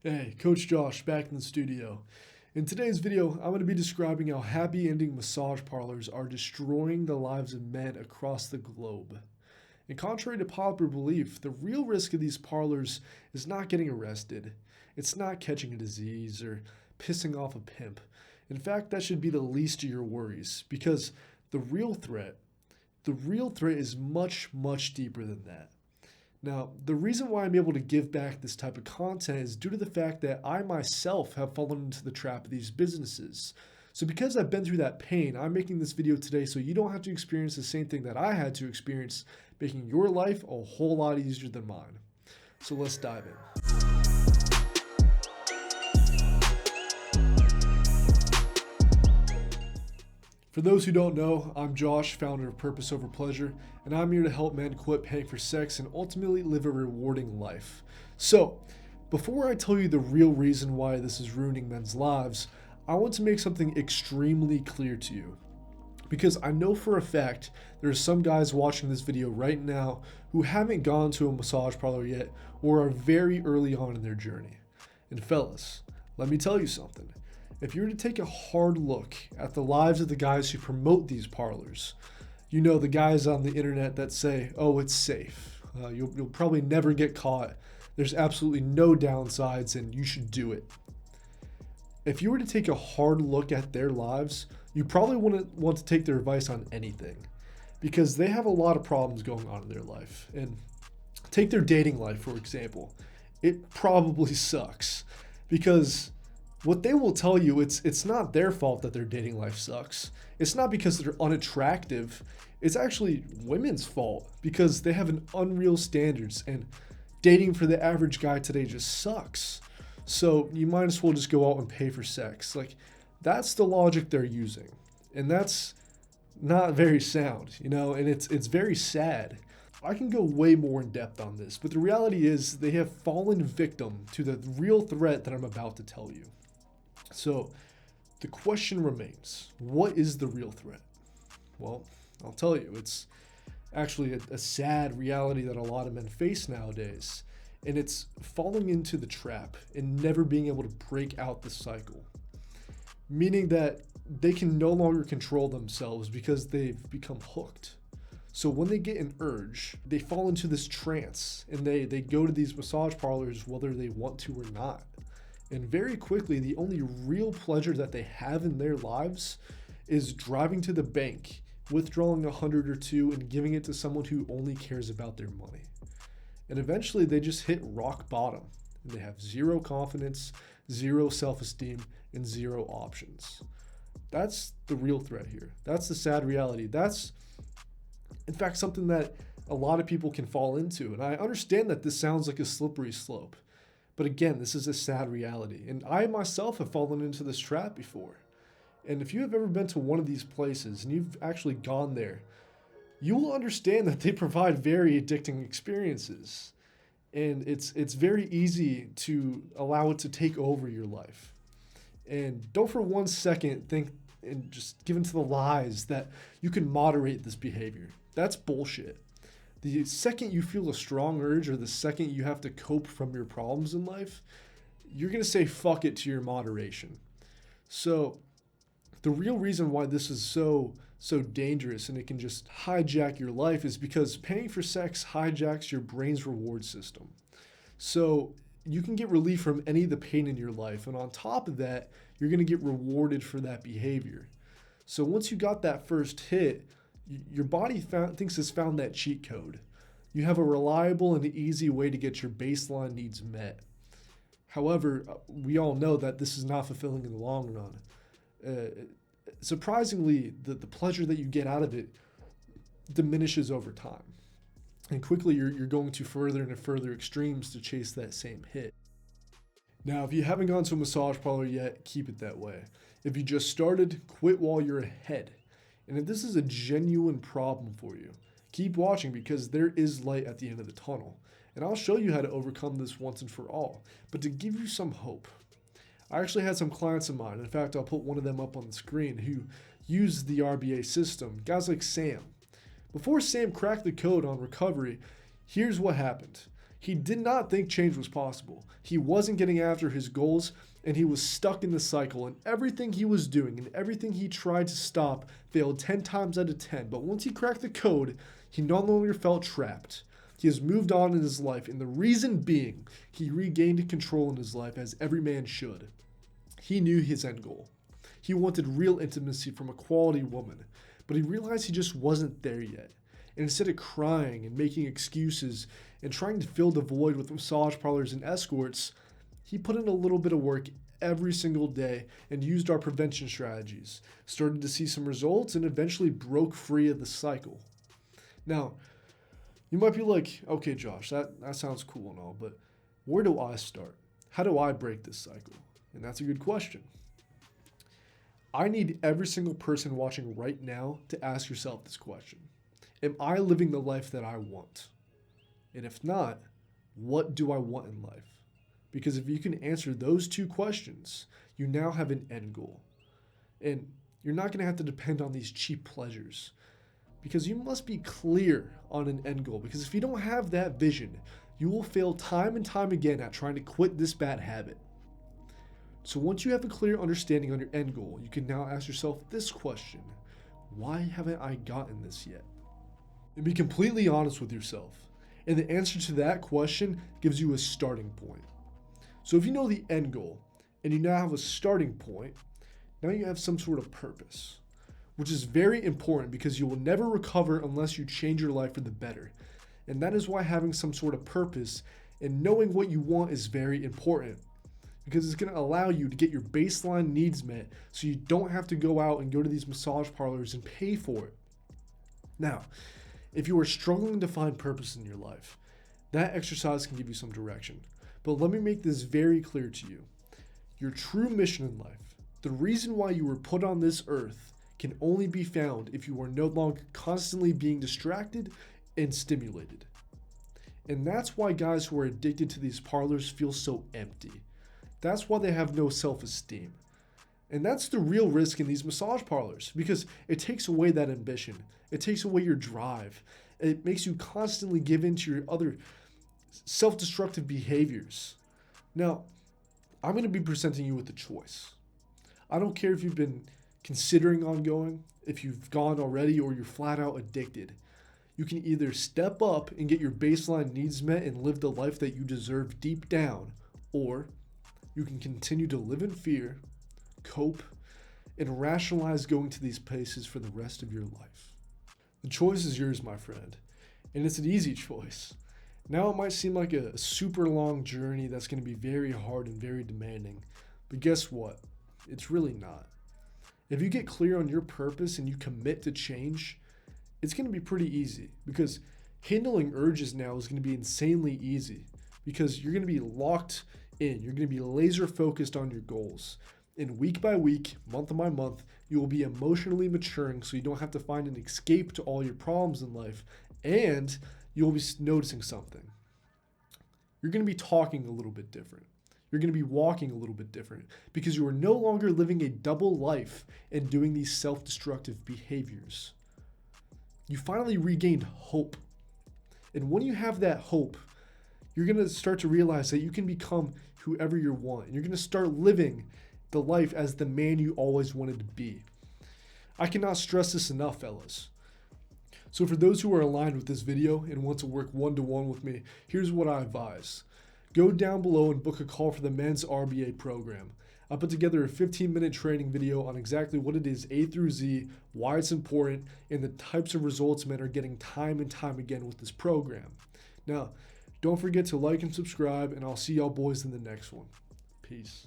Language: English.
Hey, Coach Josh back in the studio. In today's video, I'm going to be describing how happy ending massage parlors are destroying the lives of men across the globe. And contrary to popular belief, the real risk of these parlors is not getting arrested. It's not catching a disease or pissing off a pimp. In fact, that should be the least of your worries because the real threat, the real threat is much, much deeper than that. Now, the reason why I'm able to give back this type of content is due to the fact that I myself have fallen into the trap of these businesses. So, because I've been through that pain, I'm making this video today so you don't have to experience the same thing that I had to experience, making your life a whole lot easier than mine. So, let's dive in. For those who don't know, I'm Josh, founder of Purpose Over Pleasure, and I'm here to help men quit paying for sex and ultimately live a rewarding life. So, before I tell you the real reason why this is ruining men's lives, I want to make something extremely clear to you. Because I know for a fact there are some guys watching this video right now who haven't gone to a massage parlor yet or are very early on in their journey. And fellas, let me tell you something. If you were to take a hard look at the lives of the guys who promote these parlors, you know, the guys on the internet that say, oh, it's safe. You'll probably never get caught. There's absolutely no downsides and you should do it. If you were to take a hard look at their lives, you probably wouldn't want to take their advice on anything because they have a lot of problems going on in their life. And take their dating life, for example. It probably sucks because what they will tell you, it's not their fault that their dating life sucks. It's not because they're unattractive. It's actually women's fault because they have an unreal standards and dating for the average guy today just sucks. So you might as well just go out and pay for sex. Like, that's the logic they're using. And that's not very sound, and it's very sad. I can go way more in depth on this, but the reality is they have fallen victim to the real threat that I'm about to tell you. So the question remains, what is the real threat? Well, I'll tell you, it's actually a sad reality that a lot of men face nowadays. And it's falling into the trap and never being able to break out the cycle. Meaning that they can no longer control themselves because they've become hooked. So when they get an urge, they fall into this trance and they go to these massage parlors whether they want to or not. And very quickly, the only real pleasure that they have in their lives is driving to the bank, withdrawing $100 or $200 and giving it to someone who only cares about their money. And eventually they just hit rock bottom and they have zero confidence, zero self-esteem, and zero options. That's the real threat here. That's the sad reality. That's, in fact, something that a lot of people can fall into. And I understand that this sounds like a slippery slope. But again, this is a sad reality. And I myself have fallen into this trap before. And if you have ever been to one of these places and you've actually gone there, you will understand that they provide very addicting experiences. And it's very easy to allow it to take over your life. And don't for 1 second think and just give into the lies that you can moderate this behavior. That's bullshit. The second you feel a strong urge or the second you have to cope from your problems in life, you're going to say fuck it to your moderation. So the real reason why this is so dangerous and it can just hijack your life is because paying for sex hijacks your brain's reward system. So you can get relief from any of the pain in your life. And on top of that, you're going to get rewarded for that behavior. So once you got that first hit, your body thinks it's found that cheat code. You have a reliable and easy way to get your baseline needs met. However, we all know that this is not fulfilling in the long run. Surprisingly, the pleasure that you get out of it diminishes over time. And quickly you're going to further and further extremes to chase that same hit. Now, if you haven't gone to a massage parlor yet, keep it that way. If you just started, quit while you're ahead. And if this is a genuine problem for you, keep watching because there is light at the end of the tunnel. And I'll show you how to overcome this once and for all. But to give you some hope, I actually had some clients of mine. In fact, I'll put one of them up on the screen who used the RBA system. Guys like Sam. Before Sam cracked the code on recovery, here's what happened. He did not think change was possible. He wasn't getting after his goals, and he was stuck in the cycle, and everything he was doing and everything he tried to stop failed 10 times out of 10. But once he cracked the code, he no longer felt trapped. He has moved on in his life, and the reason being, he regained control in his life as every man should. He knew his end goal. He wanted real intimacy from a quality woman, but he realized he just wasn't there yet. And instead of crying and making excuses and trying to fill the void with massage parlors and escorts, he put in a little bit of work every single day and used our prevention strategies, started to see some results, and eventually broke free of the cycle. Now, you might be like, okay, Josh, that sounds cool and all, but where do I start? How do I break this cycle? And that's a good question. I need every single person watching right now to ask yourself this question. Am I living the life that I want? And if not, what do I want in life? Because if you can answer those two questions, you now have an end goal. And you're not going to have to depend on these cheap pleasures. Because you must be clear on an end goal. Because if you don't have that vision, you will fail time and time again at trying to quit this bad habit. So once you have a clear understanding on your end goal, you can now ask yourself this question. Why haven't I gotten this yet? And be completely honest with yourself. And the answer to that question gives you a starting point. So if you know the end goal, and you now have a starting point, now you have some sort of purpose, which is very important because you will never recover unless you change your life for the better. And that is why having some sort of purpose and knowing what you want is very important, because it's going to allow you to get your baseline needs met so you don't have to go out and go to these massage parlors and pay for it. Now, if you are struggling to find purpose in your life, that exercise can give you some direction. But let me make this very clear to you. Your true mission in life, the reason why you were put on this earth, can only be found if you are no longer constantly being distracted and stimulated. And that's why guys who are addicted to these parlors feel so empty. That's why they have no self-esteem. And that's the real risk in these massage parlors, because it takes away that ambition. It takes away your drive. It makes you constantly give in to your other self-destructive behaviors. Now, I'm going to be presenting you with a choice. I don't care if you've been considering on going, if you've gone already, or you're flat out addicted. You can either step up and get your baseline needs met and live the life that you deserve deep down, or you can continue to live in fear, cope, and rationalize going to these places for the rest of your life. The choice is yours, my friend, and it's an easy choice. Now it might seem like a super long journey that's going to be very hard and very demanding, but guess what? It's really not. If you get clear on your purpose and you commit to change, it's going to be pretty easy, because handling urges now is going to be insanely easy, because you're going to be locked in. You're going to be laser focused on your goals. And week by week, month by month, you will be emotionally maturing so you don't have to find an escape to all your problems in life. And you'll be noticing something. You're going to be talking a little bit different. You're going to be walking a little bit different, because you are no longer living a double life and doing these self-destructive behaviors. You finally regained hope. And when you have that hope, you're going to start to realize that you can become whoever you want. And you're going to start living the life as the man you always wanted to be. I cannot stress this enough, fellas. So for those who are aligned with this video and want to work one-to-one with me, here's what I advise. Go down below and book a call for the men's RBA program. I put together a 15-minute training video on exactly what it is A through Z, why it's important, and the types of results men are getting time and time again with this program. Now, don't forget to like and subscribe, and I'll see y'all boys in the next one. Peace.